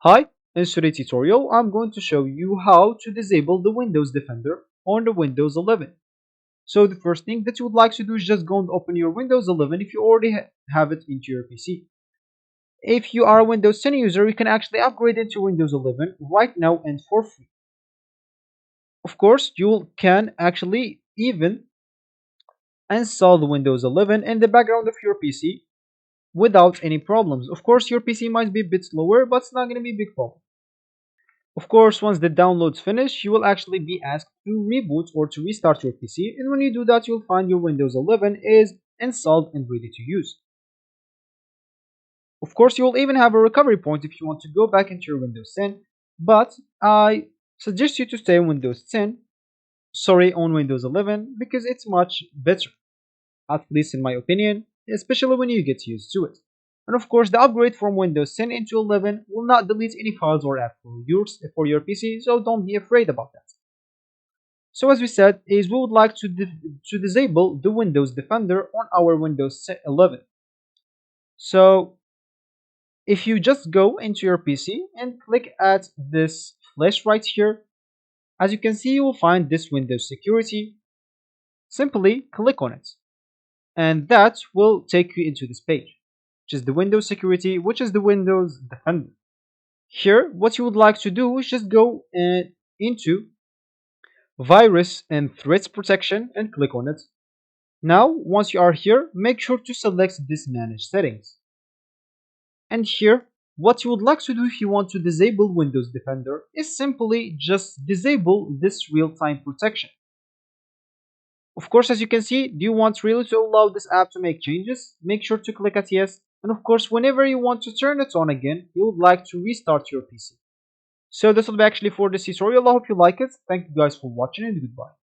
Hi, in today's tutorial, I'm going to show you how to disable the Windows Defender on the Windows 11. So the first thing that you would like to do is just go and open your Windows 11 if you already have it into your PC. If you are a Windows 10 user, you can actually upgrade into Windows 11 right now and for free. Of course, you can actually even install the Windows 11 in the background of your PC without any problems. Of course, your PC might be a bit slower, but it's not going to be a big problem. Of course, once the downloads finish, you will actually be asked to reboot or to restart your PC, and when you do that, you'll find your Windows 11 is installed and ready to use. Of course, you will even have a recovery point if you want to go back into your Windows 10, but I suggest you to stay on Windows 10, sorry, on Windows 11, because it's much better, at least in my opinion, especially when you get used to it. And of course, the upgrade from Windows 10 into 11 will not delete any files or apps for your PC, so don't be afraid about that. So as we said, is we would like to disable the Windows Defender on our Windows 11. So if you just go into your PC and click at this flash right here, as you can see, you will find this Windows Security. Simply click on it, and that will take you into this page, which is the Windows Security, which is the Windows Defender. Here, what you would like to do is just go into Virus and Threats Protection and click on it. Now, once you are here, make sure to select this Manage Settings. And here, what you would like to do if you want to disable Windows Defender is simply just disable this real-time protection. Of course, as you can see, do you want really to allow this app to make changes? Make sure to click at yes. And of course, whenever you want to turn it on again, you would like to restart your PC. So this will be actually for this tutorial. I hope you like it. Thank you guys for watching and goodbye.